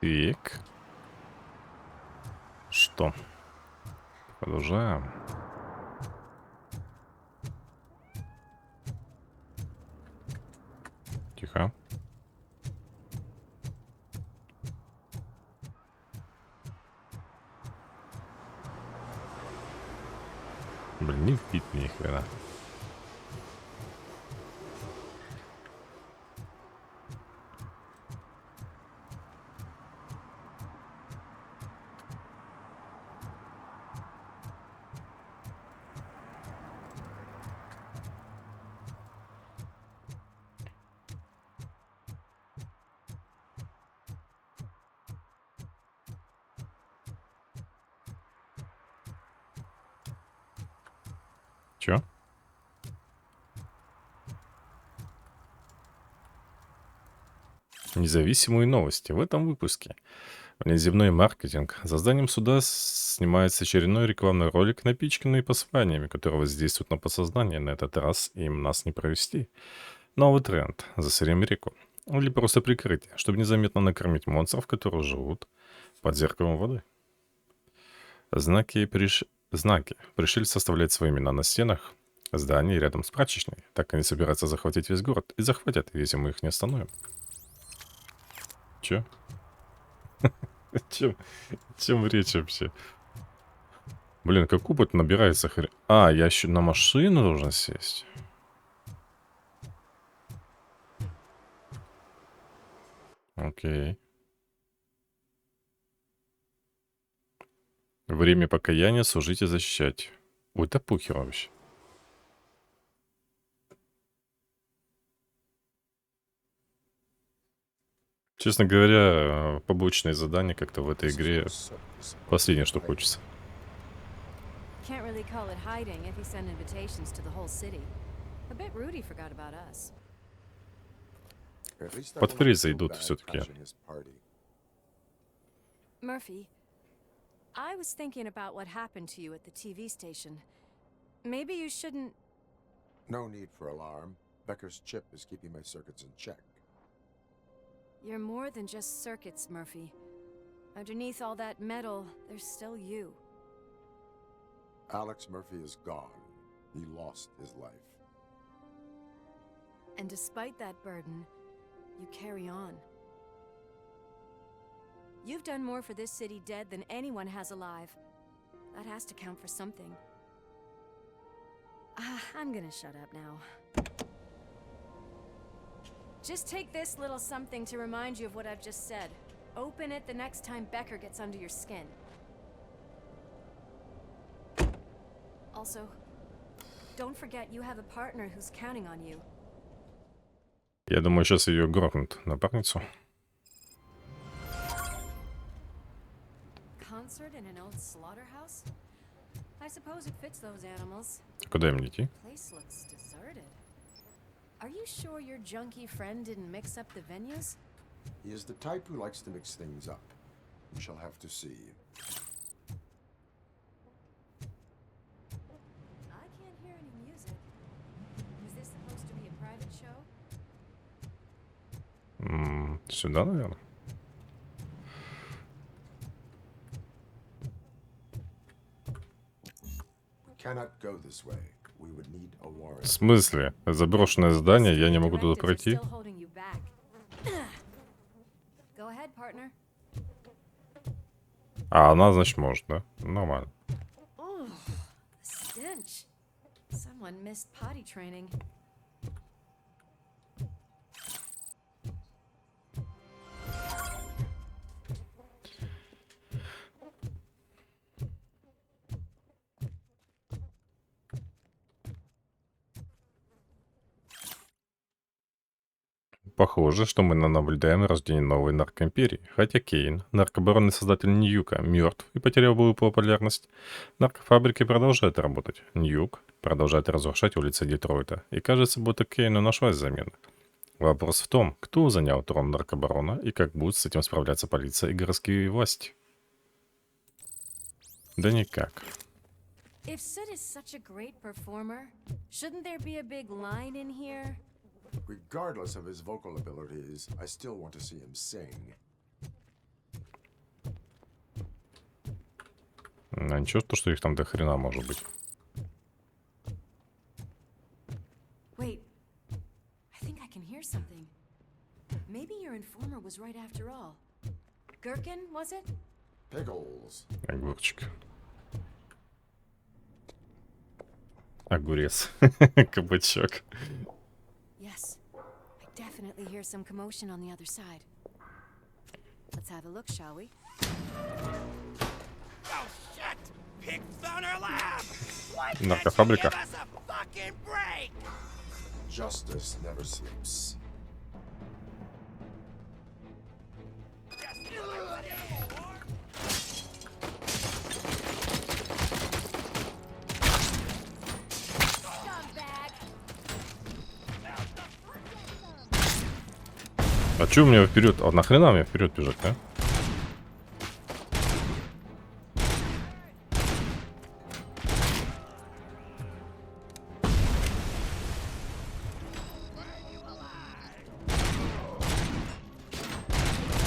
Так. Что? Продолжаем. Тихо. Блин, не вбит ни хрена. Чё? Независимые новости в этом выпуске. Внеземной маркетинг. За зданием суда снимается очередной рекламный ролик, напичканный посланиями, которые воздействуют на подсознание. На этот раз им нас не провести. Новый тренд. Засорим реку. Или просто прикрытие, чтобы незаметно накормить монстров, которые живут под зеркалом воды. Знаки. Пришельцы оставляют свои имена на стенах зданий рядом с прачечной. Так они собираются захватить весь город. И захватят, если мы их не остановим. Чё? Чем речь вообще? Блин, как опыт набирается хрен. А, я еще на машину должен сесть. Окей. Время покаяния, служить и защищать. Ой, да похер вообще. Честно говоря, побочные задания как-то в этой игре последнее, что хочется. Can't really call it hiding if you send invitations to the whole city. I bet Rudy forgot about us. Под фриз зайдут все-таки. Murphy, I was thinking about what happened to you at the TV station. Maybe you shouldn't... No need for alarm. Becker's chip is keeping my circuits in check. You're more than just circuits, Murphy. Underneath all that metal, there's still you. Alex Murphy is gone. He lost his life. And despite that burden, you carry on. You've done more for this city dead than anyone has alive. That has to count for something. I'm gonna shut up now. Just take this little something to remind you of what I've just said. Open it the next time Becker gets under your skin. Also, don't forget you have a partner who's counting on you. Я думаю, сейчас ее грохнут, напарницу. Concert in an old slaughterhouse? I suppose it fits those animals. Куда им идти? Place looks deserted. Are you sure your junkie friend didn't mix up the venues? He is the type who likes to mix things up. We shall have to see. I can't hear any music. Is this supposed to be a private show? Сюда, наверное. Cannot go this way. We would need a warrant. В смысле? Заброшенное здание, я не могу туда Directives are пройти? still holding you back. Go ahead, partner. А, она, значит, может, да? Нормально. Oh, the stench. Someone missed potty training. Похоже, что мы наблюдаем рождение новой наркоимперии. Хотя Кейн, наркобаронный создатель Ньюка, мертв и потерял былую популярность, наркофабрики продолжают работать. Ньюк продолжает разрушать улицы Детройта. И кажется, будто Кейну нашлась замена. Вопрос в том, кто занял трон наркобарона и как будут с этим справляться полиция и городские власти. Да никак. If Sid is such a great performer, shouldn't there be a big line in here? Regardless of his vocal abilities, I still want to see him sing. А ничего, то, что их там до хрена может быть. Wait. I think I can hear something. Maybe your informer was right after all. Gherkin, was it? Pickles. Огурчик. Огурец. Кабачок. Yes. I definitely hear some commotion on the other side. Let's have a look, shall we? Oh shit! Pigs found our lab! Why can't you Наркофабрика. give us a fucking break? Justice never sleeps. Scumbag! А чё у меня вперед? А нахрена мне вперед бежать, а?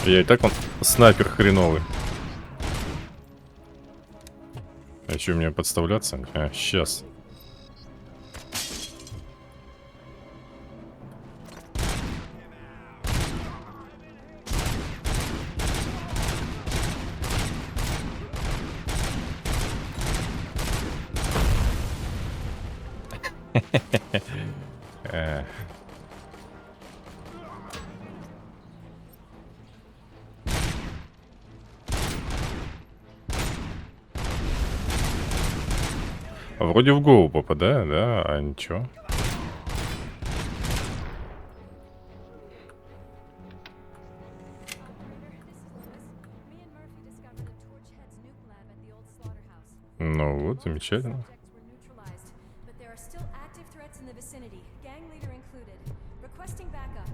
Я и так он снайпер хреновый. А чё мне подставляться? А, сейчас. Вроде в голову попадаю, да? А ничего. Me and Murphy discovered the Torchhead's nuke lab at the old slaughterhouse. Ну вот, замечательно. Subjects were neutralized, but there are still active threats in the vicinity, gang leader included. Requesting backup.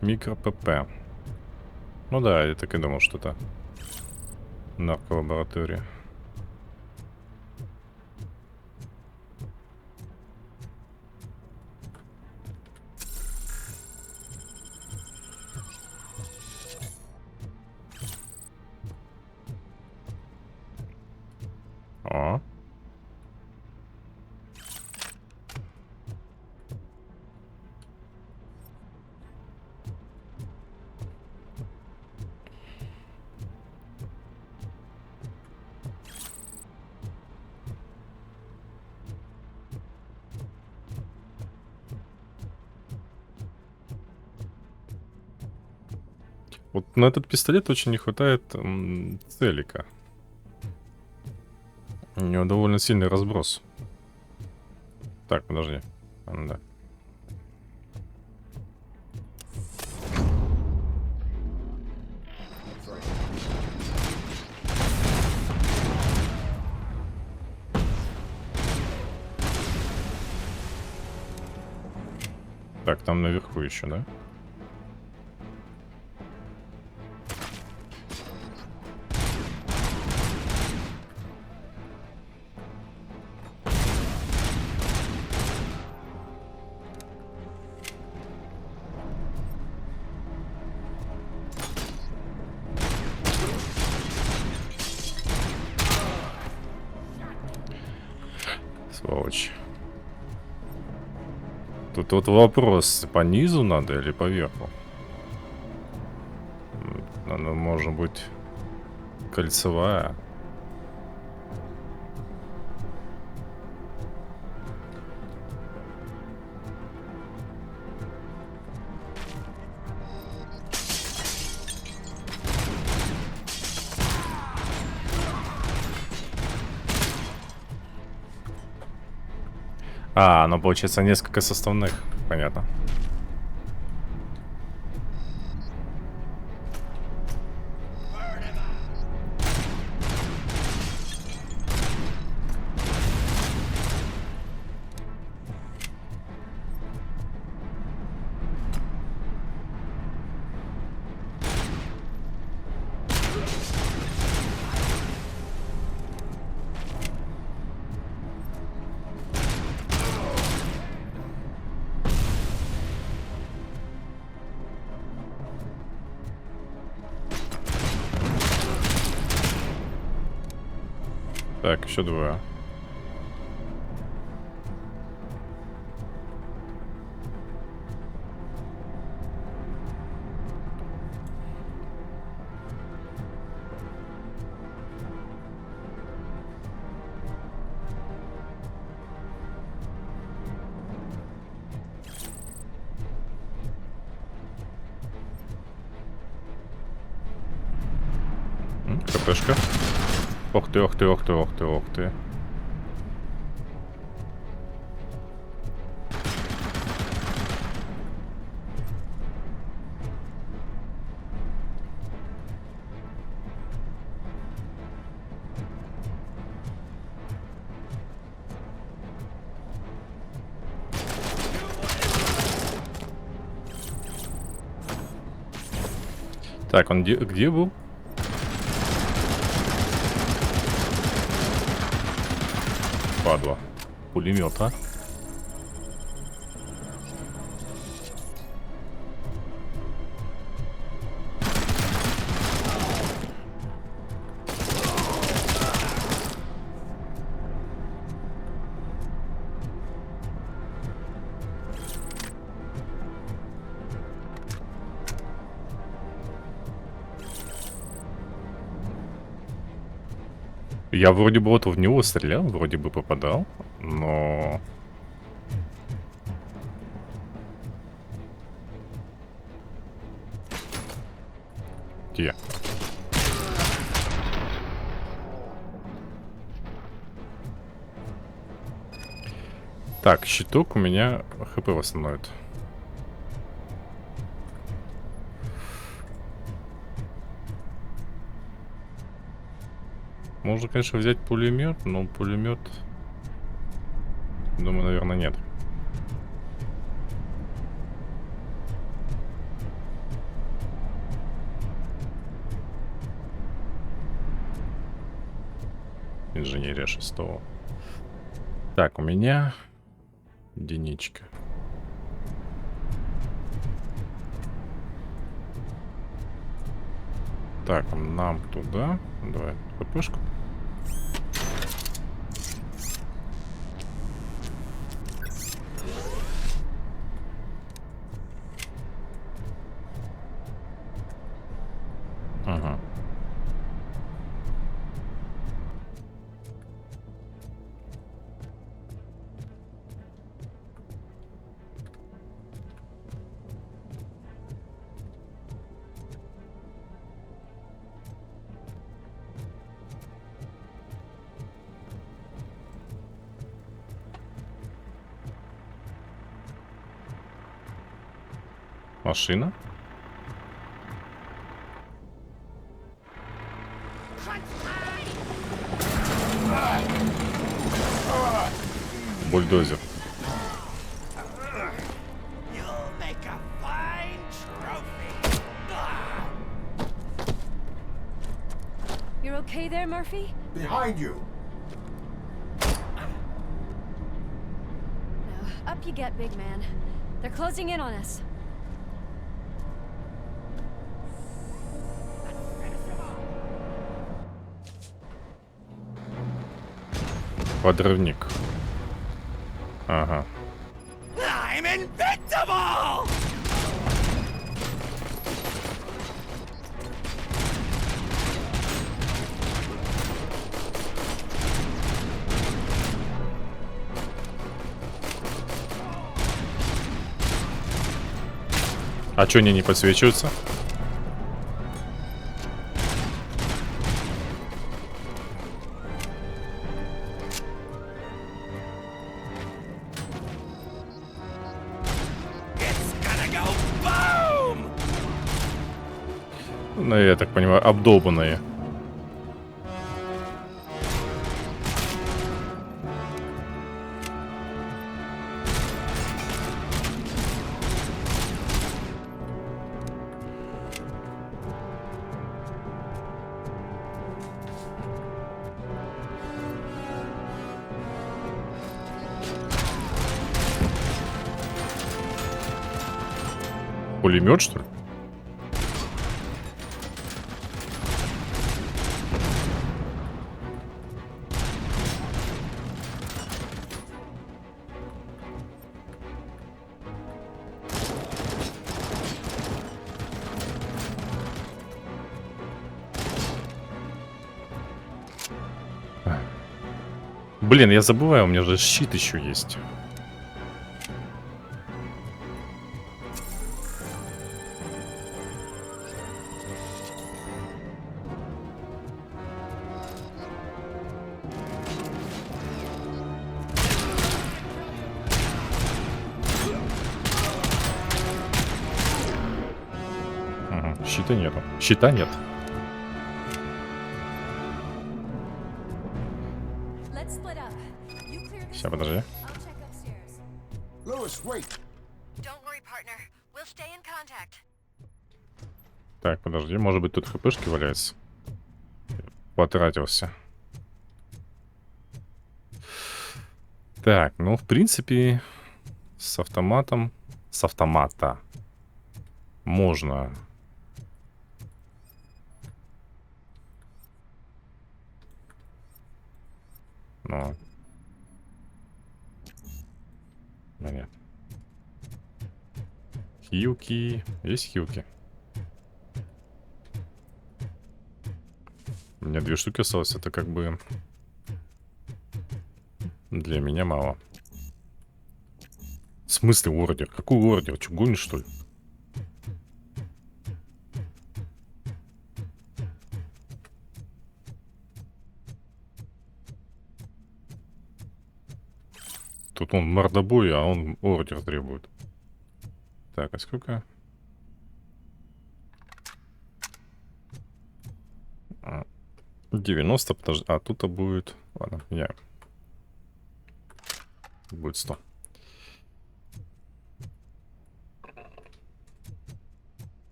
Микро-ПП. Ну да, я так и думал, что это нарколаборатория. О. Вот на этот пистолет очень не хватает целика. У него довольно сильный разброс. Так, подожди. А, ну да. Так, там наверху еще, да? Сволочь. Тут вот вопрос, по низу надо или по верху? Она может быть кольцевая. А, ну получается несколько составных. Понятно. Так, еще двое. КПшка. Ох ты, ох ты, ох ты, ох ты, ох ты. Так, он где был? Падла. Пулемет, а? Я вроде бы вот в него стрелял, вроде бы попадал, но... Где? Так, щиток у меня ХП восстановит. Можно, конечно, взять пулемет, но пулемет, думаю, наверное, нет. Инженерия 6-го. Так, у меня единичка. Так, нам туда. Давай ХПшку. Ага. Машина. Бульдозер. You'll make a fine trophy. You're okay there, Murphy? Behind you! No. Up you get, big man. They're closing in on us. Подрывник. Ага. I'm invincible! А чё они не подсвечиваются? Ну, я так понимаю, обдолбанные. Пулемет, что ли? Блин, я забываю, у меня же щит еще есть. Ага, щита нету. Щита нет. Let's split up. You clear this Сейчас, way. подожди. I'll check upstairs. Lewis, wait! Don't worry, partner. We'll stay in contact. Так, подожди, может быть тут хпшки валяются? Потратился. Так, ну, в принципе, с автоматом... С автомата можно... Ну... Ну, нет. Хилки. Есть хилки? У меня 2 штуки осталось. Это как бы... Для меня мало. В смысле ордер? Какой ордер? Че, гонишь, что ли? Тут он мордобой, а он ордер требует. Так, а сколько? 90, подожди. А, тут-то будет... Ладно, я... Будет 100.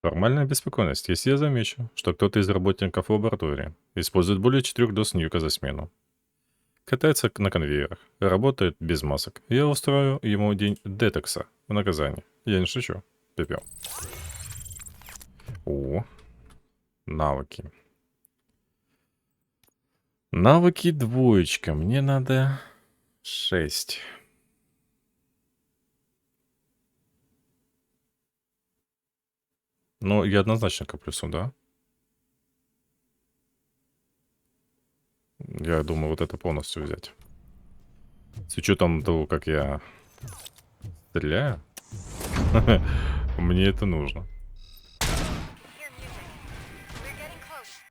Формальная беспокойность. Если я замечу, что кто-то из работников лаборатории использует более 4 доз ньюка за смену, катается на конвейерах, работает без масок, я устрою ему день детокса в наказание. Я не шучу. Пепел. О, навыки. Навыки двоечка. Мне надо 6. Ну, я однозначно коплю сюда. Я думаю, вот это полностью взять. С учетом того, как я стреляю, мне это нужно. Hear music. We're getting close.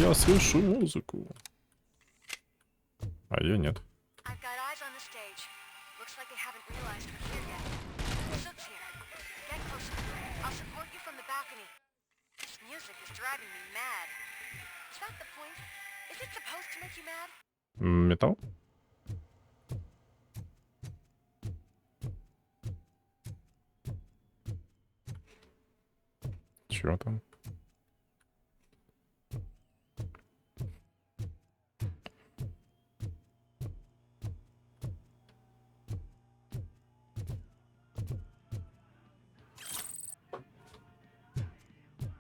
Я слышу музыку. А я нет. I've got eyes on the stage. Looks like they haven't realized we're here yet. Zook's here. Get closer. I'll support you from the balcony. This music is driving me mad. Is that the point? Is it supposed to make you mad? Металл? Чего там?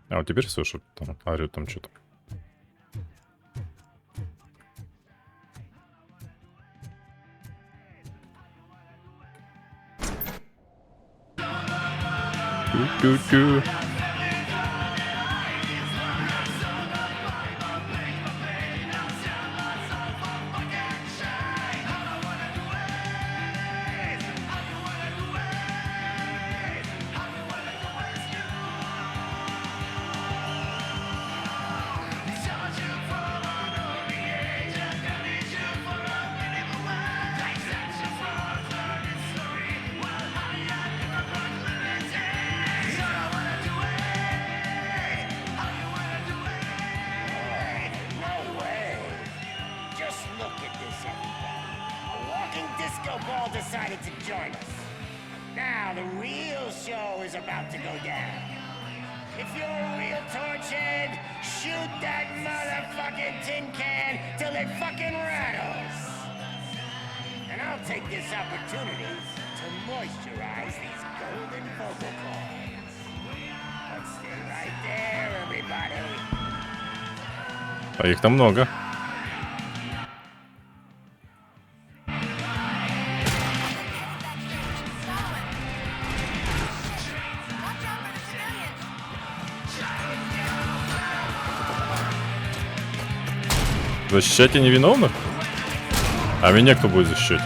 А вот теперь слышу, там орёт там что-то. Тю-тю-тю. No way! Just look at this, everybody. A walking disco ball decided to join us. Now the real show is about to go down. If you're a real torch head, shoot that motherfucking tin can till it fucking rattles. And I'll take this opportunity to moisturize these golden vocal cords. But stay right there, everybody. А их там много. Защищайте невиновных? А меня кто будет защищать?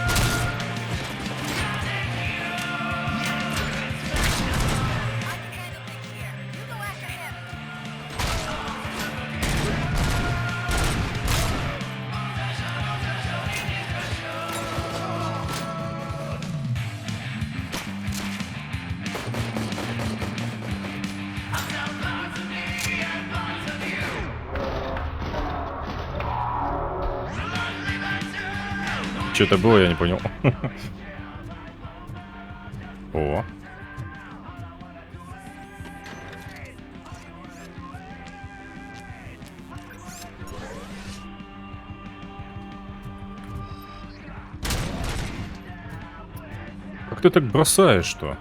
Что это было, я не понял. О. Как ты так бросаешь-то?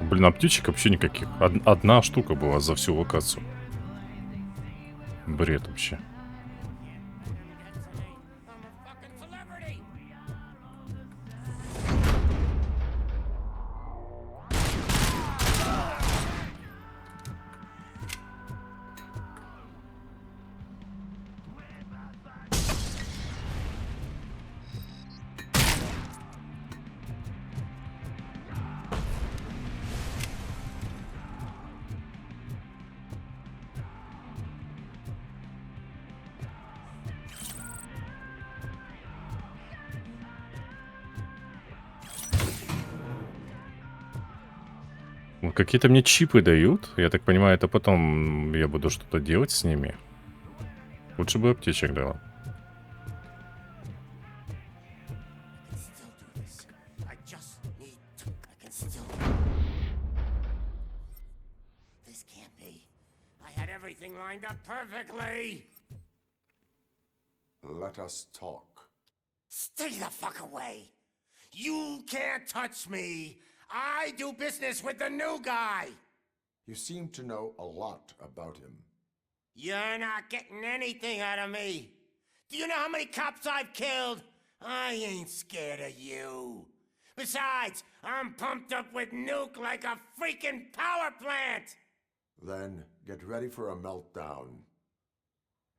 Блин, аптечек вообще никаких. Одна штука была за всю локацию. Бред вообще. Ну, какие-то мне чипы дают. Я так понимаю, это потом я буду что-то делать с ними. Лучше бы аптечек дала. Let us talk. Stay the fuck away! You can't touch me! I do business with the new guy! You seem to know a lot about him. You're not getting anything out of me! Do you know how many cops I've killed? I ain't scared of you. Besides, I'm pumped up with nuke like a freaking power plant! Then get ready for a meltdown.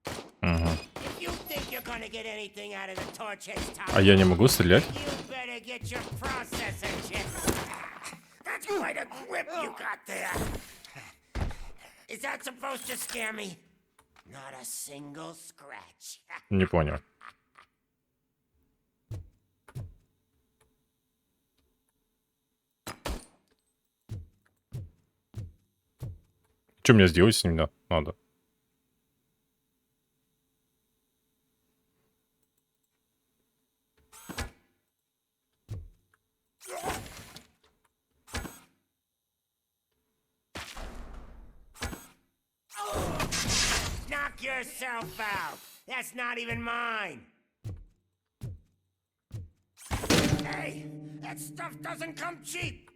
If you think you're gonna get anything out of the Torch's tower, А я не могу стрелять? you better get your processor chips. That's quite a grip you got there. Is that supposed to scare me? Not a single scratch. Не понял. Что мне сделать с ним надо? Knock yourself out. That's not even mine. Hey, that stuff doesn't come cheap.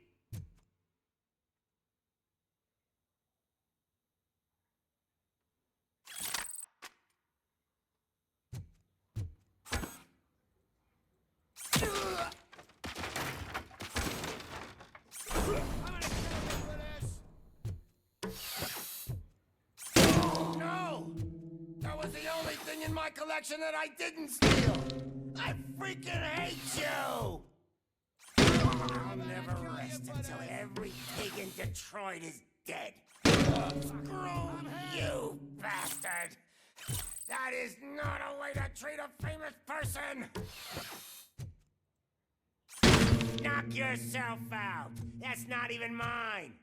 No! That was the only thing in my collection that I didn't steal! I freaking hate you! I'll never rest until every pig in Detroit is dead. Screw you, bastard! That is not a way to treat a famous person! Knock yourself out! That's not even mine!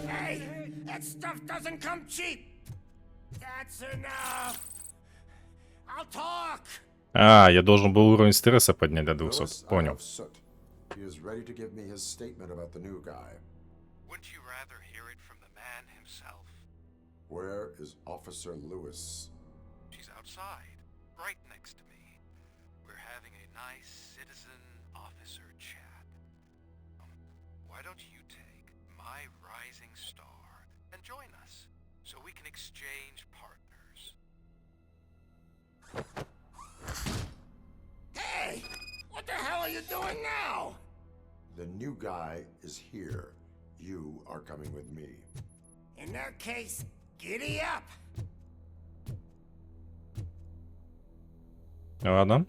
Hey! That stuff doesn't come cheap! That's enough! I'll talk! А, я должен был уровень стресса поднять до 200. Lewis, I Понял. have Soot. He is ready to give me his statement about the new guy. Wouldn't you rather hear it from the man himself? Where is Officer Lewis? She's outside, right next to me. We're having a nice citizen officer chat. Why don't you take my rising star and join us so we can exchange partners? Hey! What the hell are you doing now? The new guy is here. You are coming with me. In that case, giddy up! Ладно.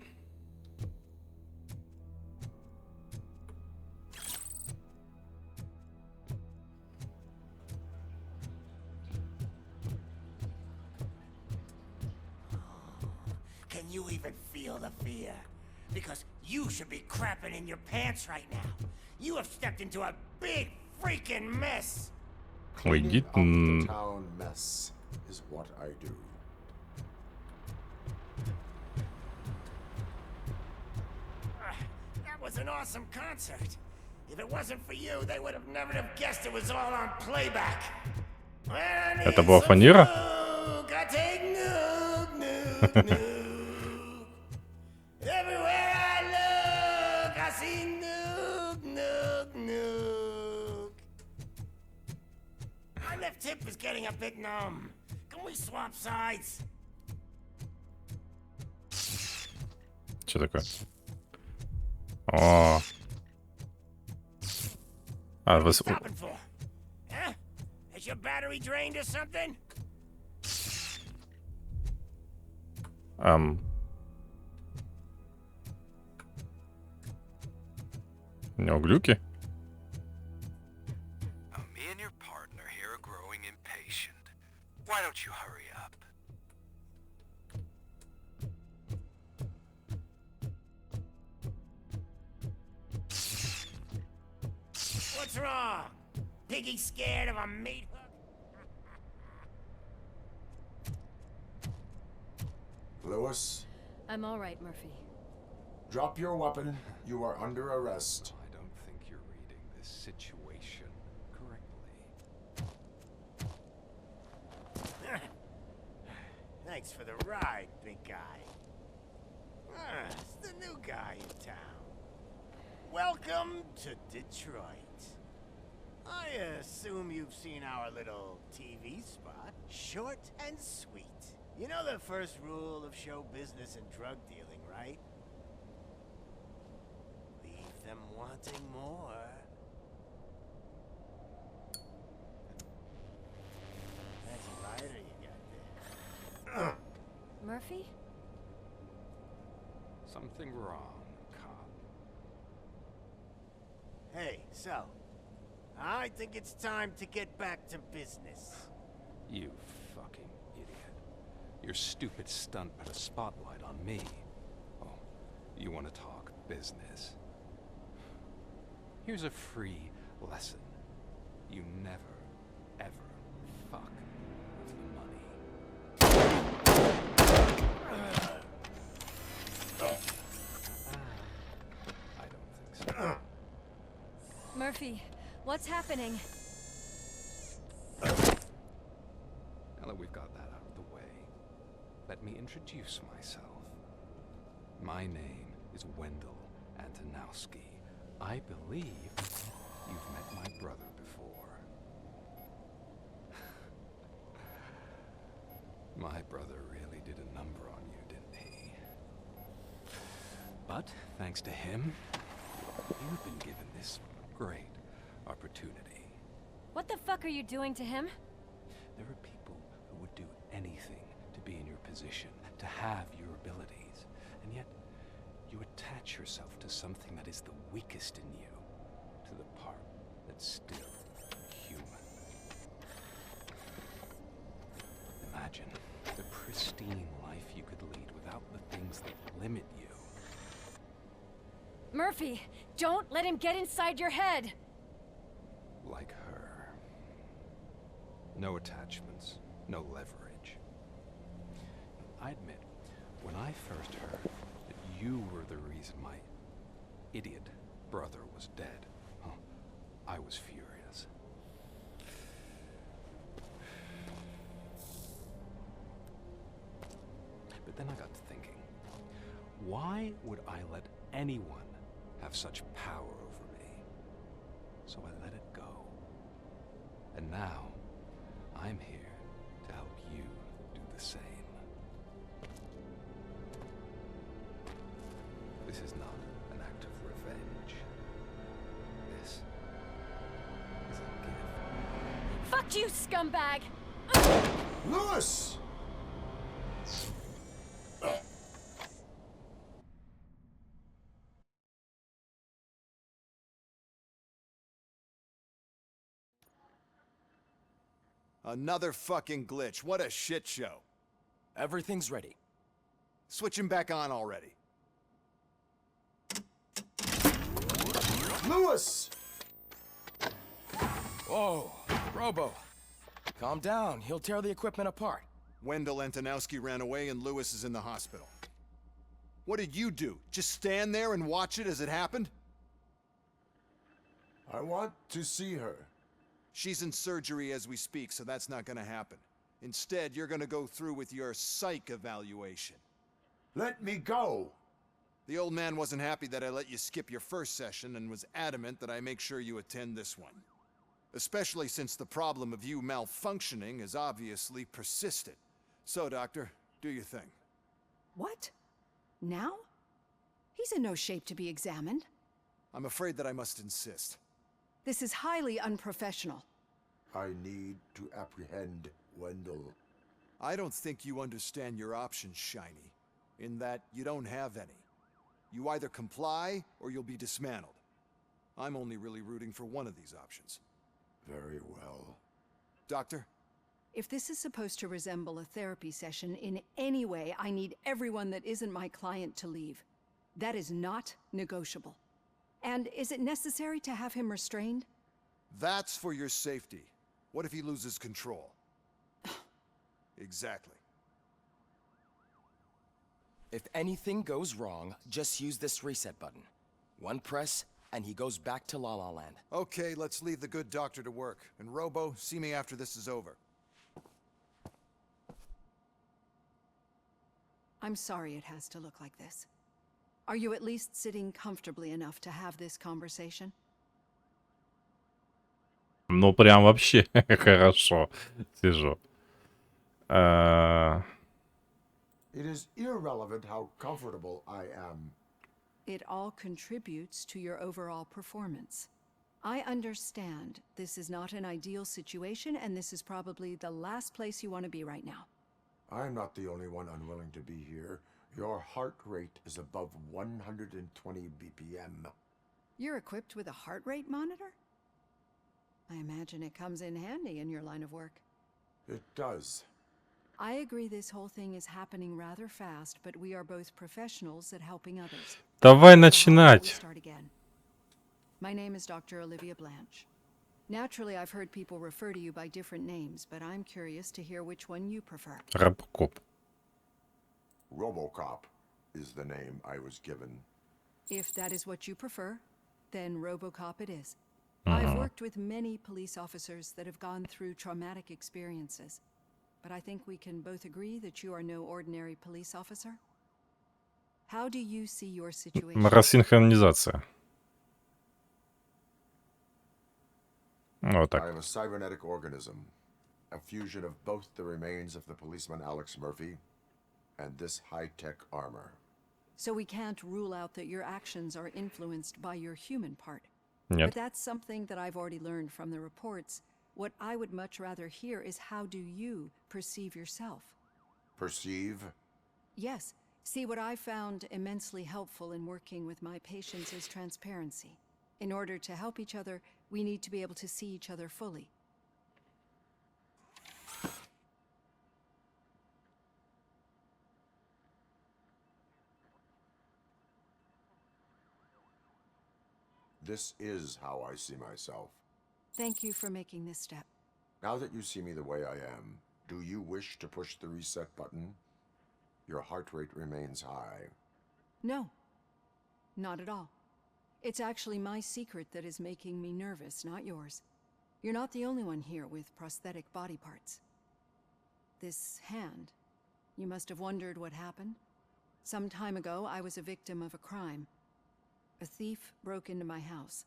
Can you even feel the fear? Because you should be crapping in your pants right now. You have stepped into a big freaking mess. Ой, иди. Cleaning up the town mess is what I do. That was an awesome concert. If it wasn't for you, they would have never have guessed it was all on playback. Это была фанера? I take nuke, nuke, nuke. Everywhere I look, I see nuke, nuke, nuke. My left hip is getting a bit numb. Can we swap sides? Что такое? О. А, вы... Stopping for? Huh? Is your battery drained or something? У него глюки? Me and your partner here are growing impatient. Why don't you hurry up? What's wrong? Piggy scared of a meat hook? Lewis, I'm all right, Murphy. drop your weapon. You are under arrest. I don't think you're reading this situation correctly. Thanks for the ride, big guy. It's the new guy in town. Welcome to Detroit. I assume you've seen our little TV spot. Short and sweet. You know the first rule of show business and drug dealing, right? Leave them wanting more. That's a rider you got there. Murphy? Something wrong, cop. Hey, so, I think it's time to get back to business. You fucking idiot. Your stupid stunt put a spotlight on me. Oh, you want to talk business? Here's a free lesson. You never, ever fuck with the money. I don't think so. Murphy, what's happening? Now that we've got that out of the way, let me introduce myself. My name is Wendell Antonowski. I believe you've met my brother before. My brother really did a number on you, didn't he? But thanks to him, you've been given this great opportunity. What the fuck are you doing to him? There are people who would do anything to be in your position, to have your abilities, and yet you attach yourself to something that is the weakest in you, to the part that's still human. Imagine the pristine life you could lead without the things that limit you. Murphy, don't let him get inside your head! Like her. No attachments, no leverage. I admit, when I first heard that you were the reason my idiot brother was dead, I was furious. But then I got to thinking, why would I let anyone have such power over me. So I let it go. And now, I'm here to help you do the same. This is not an act of revenge. This is a gift. Fuck you, scumbag! Lewis! Another fucking glitch. What a shit show. Everything's ready. Switch him back on already. Lewis! Whoa, Robo. Calm down. He'll tear the equipment apart. Wendell Antonowski ran away and Lewis is in the hospital. What did you do? Just stand there and watch it as it happened? I want to see her. She's in surgery as we speak, so that's not gonna happen. Instead, you're gonna go through with your psych evaluation. Let me go! The old man wasn't happy that I let you skip your first session and was adamant that I make sure you attend this one. Especially since the problem of you malfunctioning has obviously persisted. So, Doctor, do your thing. What? Now? He's in no shape to be examined. I'm afraid that I must insist. This is highly unprofessional. I need to apprehend Wendell. I don't think you understand your options, Shiny. In that you don't have any. You either comply or you'll be dismantled. I'm only really rooting for one of these options. Very well. Doctor? If this is supposed to resemble a therapy session in any way, I need everyone that isn't my client to leave. That is not negotiable. And is it necessary to have him restrained? That's for your safety. What if he loses control? Exactly. If anything goes wrong, just use this reset button. One press, and he goes back to La La Land. Okay, let's leave the good doctor to work. And Robo, see me after this is over. I'm sorry it has to look like this. Are you at least sitting comfortably enough to have this conversation? Ну, прям вообще хорошо сижу. It is irrelevant how comfortable I am. It all contributes to your overall performance. I understand this is not an ideal situation, and this is probably the last place you want to be right now. I'm not the only one unwilling to be here. Your heart rate is above 120 BPM. You're equipped with a heart rate monitor? I imagine it comes in handy in your line of work. It does. I agree this whole thing is happening rather fast, but we are both professionals at helping others. Давай So how about we начинать. start again? My name is Dr. Olivia Blanche. Naturally, I've heard people refer to you by different names, but I'm curious to hear which one you prefer. RoboCop. RoboCop is the name I was given. If that is what you prefer, then RoboCop it is. I've worked with many police officers that have gone through traumatic experiences, but I think we can both agree that you are no ordinary police officer. How do you see your situation? Рассинхронизация. Вот I так. am a cybernetic organism, a fusion of both the remains of the policeman Alex Murphy and this high-tech armor. So we can't rule out that your actions are influenced by your human part. Нет. But that's something that I've already learned from the reports. What I would much rather hear is how do you perceive yourself? Perceive? Yes. See, what I found immensely helpful in working with my patients is transparency. In order to help each other, we need to be able to see each other fully. This is how I see myself. Thank you for making this step. Now that you see me the way I am, do you wish to push the reset button? Your heart rate remains high. No, not at all. It's actually my secret that is making me nervous, not yours. You're not the only one here with prosthetic body parts. This hand, you must have wondered what happened. Some time ago, I was a victim of a crime. A thief broke into my house.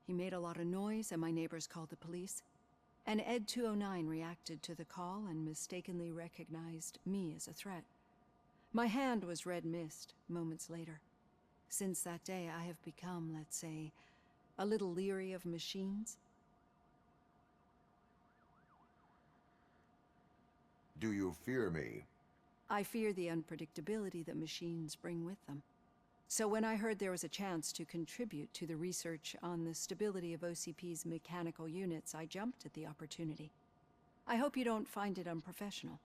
He made a lot of noise, and my neighbors called the police. And Ed 209 reacted to the call and mistakenly recognized me as a threat. My hand was red mist moments later. Since that day, I have become, let's say, a little leery of machines. Do you fear me? I fear the unpredictability that machines bring with them. So when I heard there was a chance to contribute to the research on the stability of OCP's mechanical units, I jumped at the opportunity. I hope you don't find it unprofessional.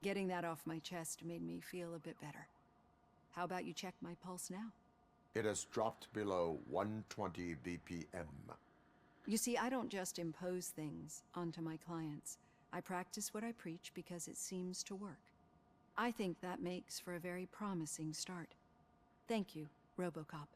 Getting that off my chest made me feel a bit better. How about you check my pulse now? It has dropped below 120 BPM. You see, I don't just impose things onto my clients. I practice what I preach because it seems to work. I think that makes for a very promising start. Thank you, RoboCop.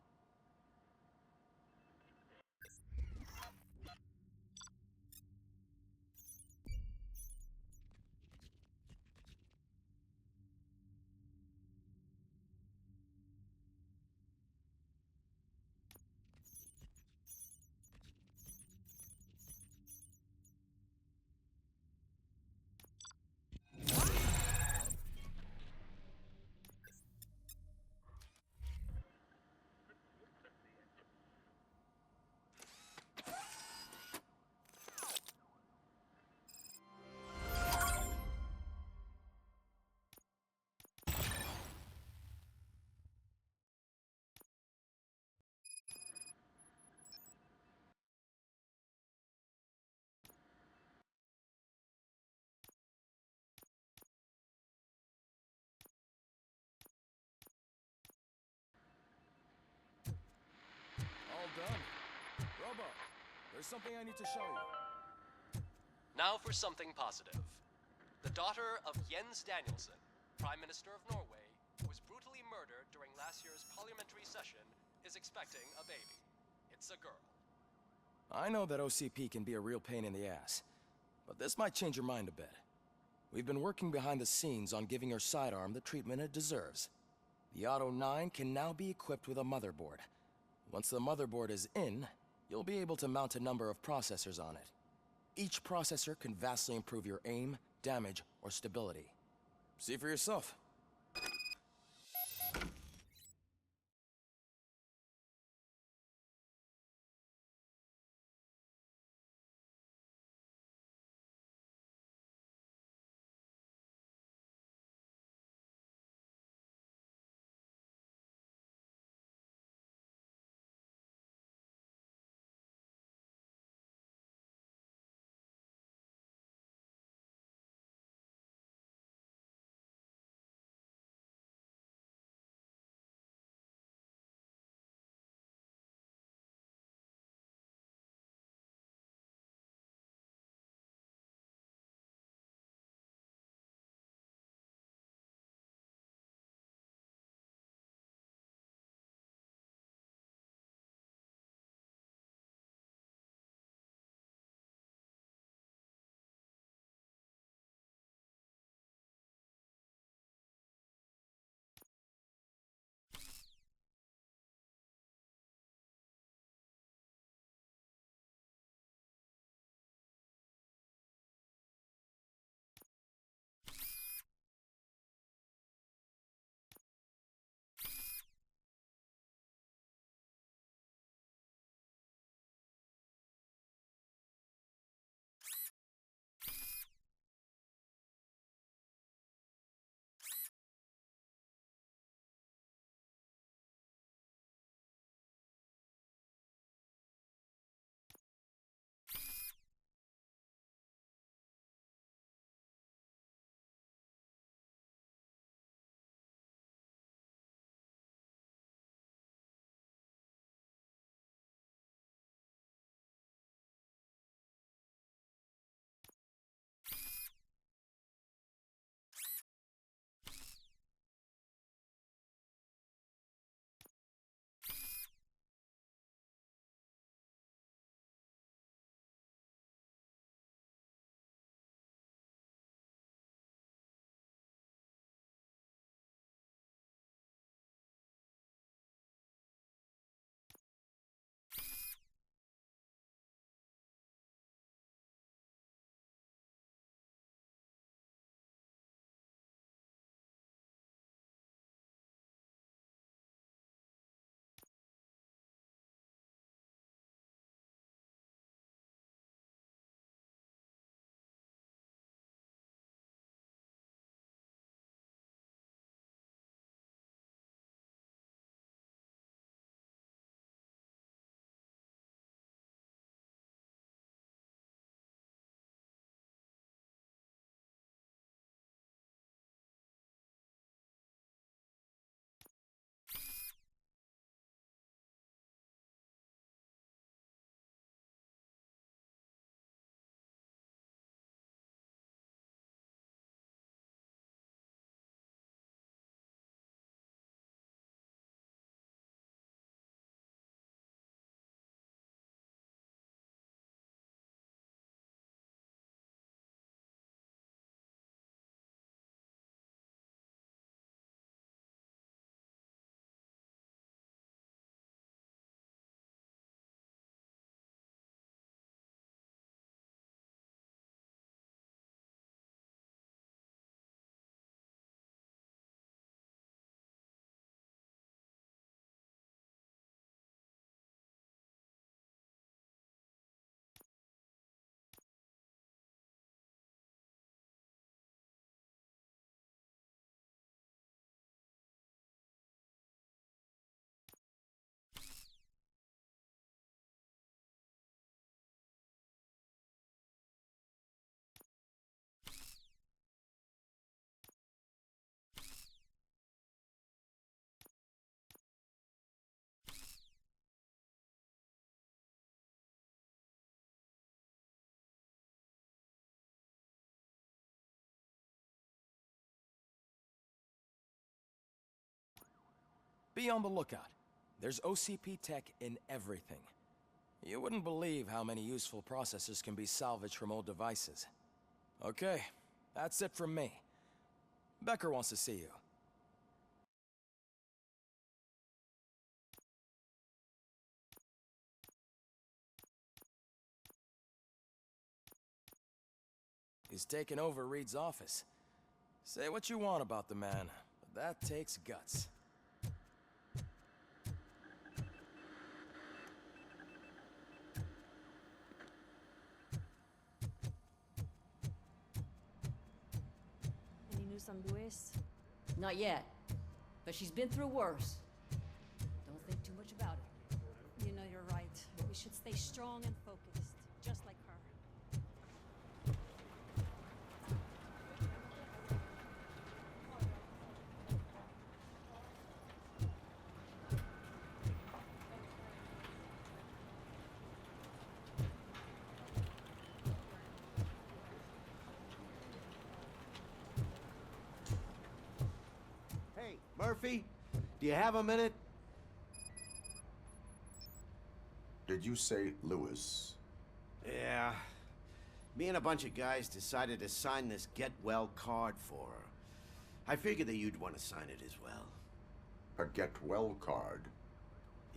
All done. Robo, there's something I need to show you. Now for something positive. The daughter of Jens Danielson, Prime Minister of Norway, who was brutally murdered during last year's parliamentary session, is expecting a baby. It's a girl. I know that OCP can be a real pain in the ass, but this might change your mind a bit. We've been working behind the scenes on giving her sidearm the treatment it deserves. The Auto-9 can now be equipped with a motherboard. Once the motherboard is in, you'll be able to mount a number of processors on it. Each processor can vastly improve your aim, damage, or stability. See for yourself. Be on the lookout. There's OCP tech in everything. You wouldn't believe how many useful processors can be salvaged from old devices. Okay, that's it from me. Becker wants to see you. He's taken over Reed's office. Say what you want about the man, but that takes guts. Any news on Luis? Not yet, but she's been through worse. Don't think too much about it. You know you're right. We should stay strong and focused, just like her. Hey, Murphy, do you have a minute? Did you say Lewis? Yeah. Me and a bunch of guys decided to sign this get well card for her. I figured that you'd want to sign it as well. A get well card?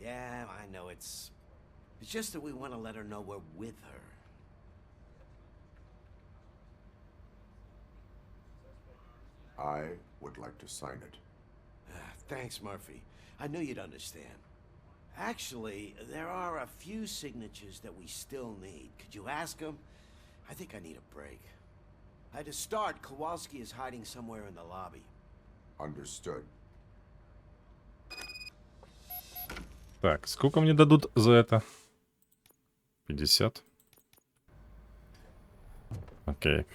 Yeah, I know it's just that we want to let her know we're with her. I would like to sign it. Thanks, Murphy. I knew you'd understand. Actually, there are a few signatures that we still need. Could you ask them? I think I need a break. To start, Kowalski is hiding somewhere in the lobby. Understood. Так, сколько мне дадут за это? 50. Окей.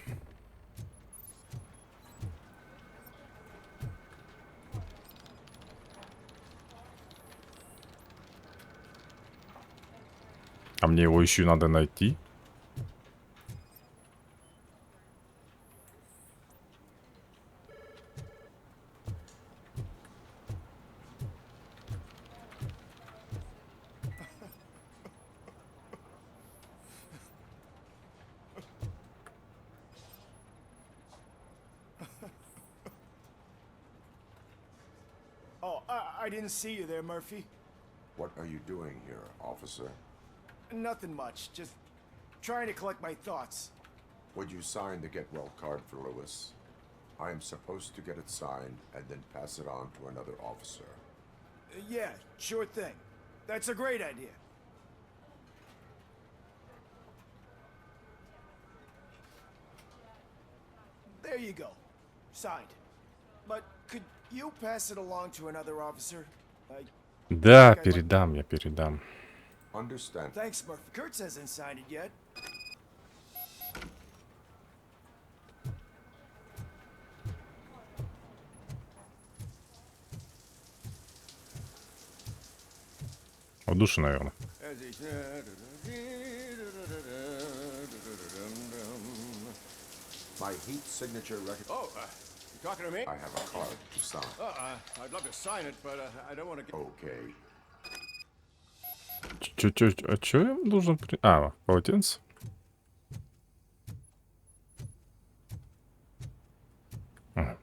А мне его еще надо найти. Oh, I didn't see you there, Murphy. What are you doing here, officer? Nothing much, just trying to collect my thoughts. Would you sign the get well card for Lewis? I am supposed to get it signed and then pass it on to another officer. Yeah, sure thing. That's a great idea. There you go. Signed. But could you pass it along to another officer? Да, передам, я передам. Understand. Thanks, Murphy. Kurtz hasn't signed it yet. В душе, наверное. My heat signature record. Oh, you talking to me? I have a card to sign. I'd love to sign it, but I don't want to get... Okay. А чё я должен... А, полотенце? Ага.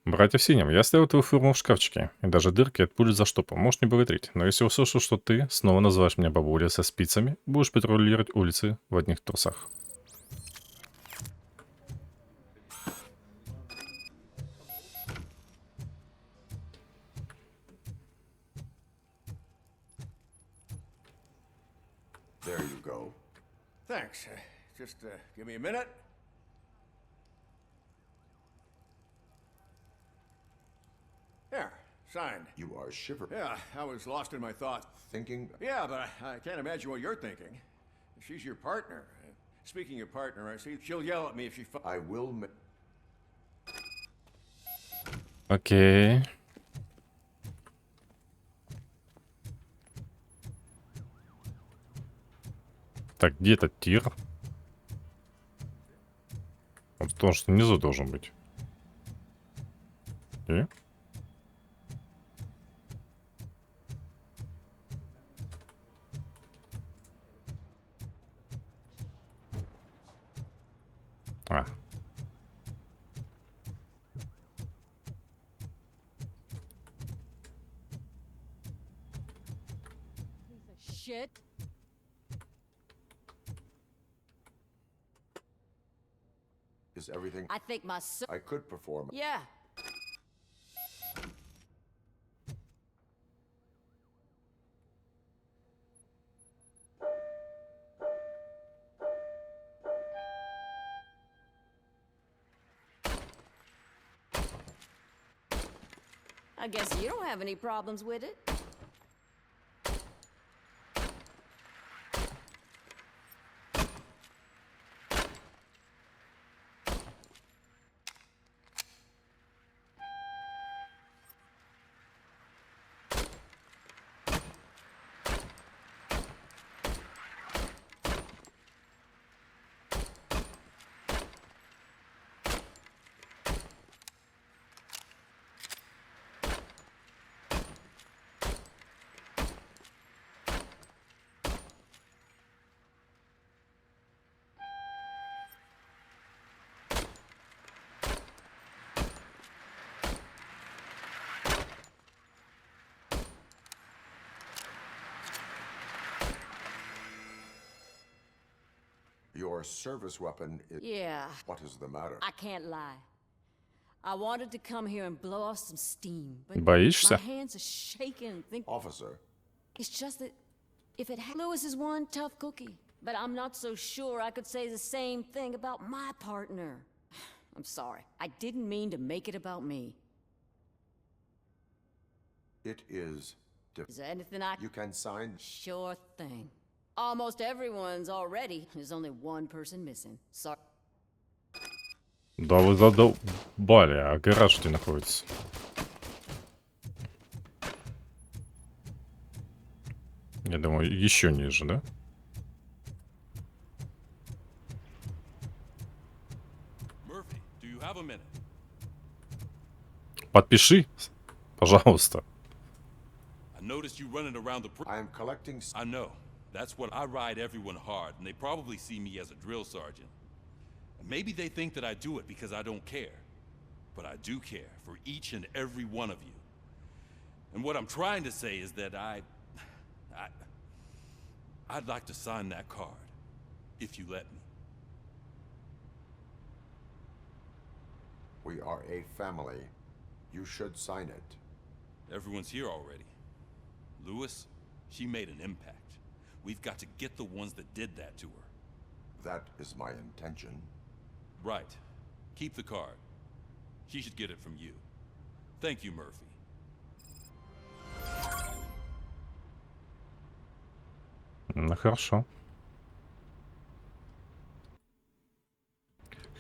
Братья в синем, я оставил твою форму в шкафчике, и даже дырки от пули заштопал. Можешь не богатрить, но если услышу, что ты снова называешь меня бабулей со спицами, будешь патрулировать улицы в одних трусах. There you go. Thanks. Just give me a minute. There, signed. You are shivering. Yeah, I was lost in my thoughts. Thinking? Yeah, but I can't imagine what you're thinking. She's your partner. Speaking of partner, I see she'll yell at me if she... I will... Окей. Так, где этот тир? Он потому что внизу должен быть. И? А. Shit. Is everything I think my I could perform? Yeah. I guess you don't have any problems with it. Your service weapon is... Yeah. What is the matter? I can't lie. I wanted to come here and blow off some steam, but Боишься? my hands are shaking. Officer. It's just that if it Lewis is one tough cookie, but I'm not so sure I could say the same thing about my partner. I'm sorry. I didn't mean to make it about me. It is... Is there anything I... You can sign... Sure thing. Almost everyone's already. There's only one person missing. Sorry. Да вы задолбали, а гараж где находится? Я думаю, еще ниже, да? Подпиши, пожалуйста. I am collecting... I know. That's what I ride everyone hard, and they probably see me as a drill sergeant. And maybe they think that I do it because I don't care. But I do care for each and every one of you. And what I'm trying to say is that I'd like to sign that card, if you let me. We are a family. You should sign it. Everyone's here already. Lewis, she made an impact. We've got to get the ones that did that to her. That is my intention. Right. Keep the card. She should get it from you. Thank you, Murphy. Ну, хорошо.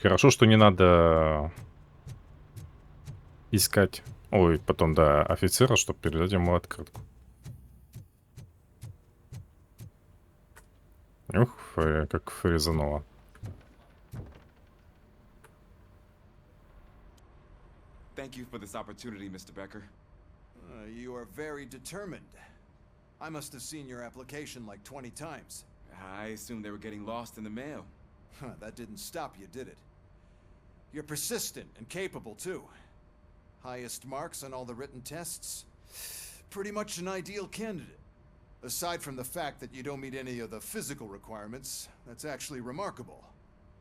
Хорошо, что не надо искать... Ой, потом, да, офицера, чтобы передать ему открытку. Ух, как фрезануло. Thank you for this opportunity, Mr. Becker. You are very determined. I must have seen your application like 20 times. I assumed they were getting lost in the mail. That didn't stop you, did it? You're persistent and capable, too. Highest marks on all the written tests. Pretty much an ideal candidate. Aside from the fact that you don't meet any of the physical requirements, that's actually remarkable.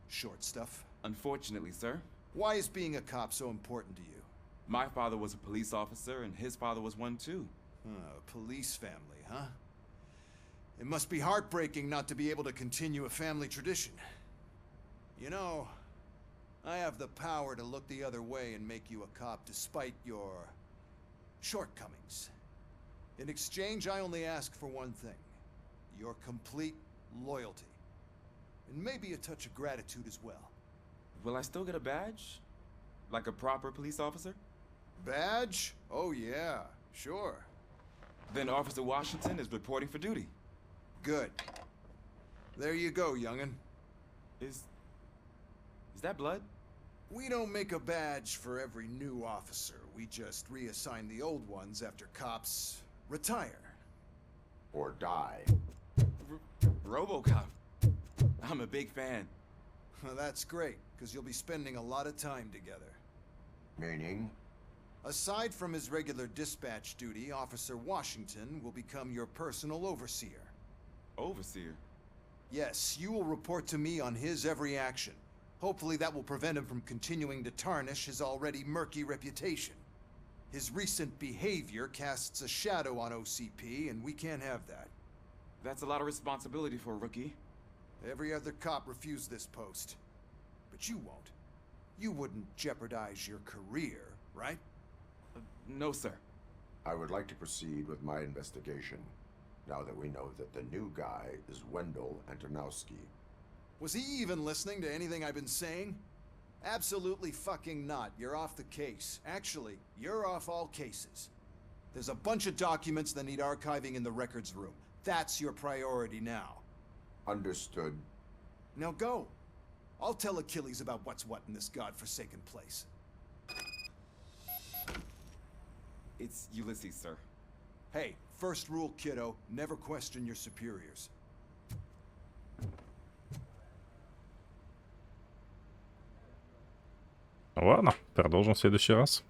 Short stuff. Unfortunately, sir. Why is being a cop so important to you? My father was a police officer, and his father was one, too. A police family, huh? It must be heartbreaking not to be able to continue a family tradition. You know, I have the power to look the other way and make you a cop despite your shortcomings. In exchange, I only ask for one thing. Your complete loyalty. And maybe a touch of gratitude as well. Will I still get a badge? Like a proper police officer? Badge? Oh yeah, sure. Then Officer Washington is reporting for duty. Good. There you go, young'un. Is that blood? We don't make a badge for every new officer. We just reassign the old ones after cops retire. Or die. RoboCop. I'm a big fan. Well, that's great, because you'll be spending a lot of time together. Meaning? Aside from his regular dispatch duty, Officer Washington will become your personal overseer. Overseer? Yes, you will report to me on his every action. Hopefully that will prevent him from continuing to tarnish his already murky reputation. His recent behavior casts a shadow on OCP, and we can't have that. That's a lot of responsibility for a rookie. Every other cop refused this post. But you won't. You wouldn't jeopardize your career, right? No, sir. I would like to proceed with my investigation, now that we know that the new guy is Wendell Antonowski. Was he even listening to anything I've been saying? Absolutely fucking not. You're off the case. Actually, you're off all cases. There's a bunch of documents that need archiving in the records room. That's your priority now. Understood. Now go. I'll tell Achilles about what's what in this godforsaken place. It's Ulysses, sir. Hey, first rule, kiddo, never question your superiors. Ладно, продолжим в следующий раз.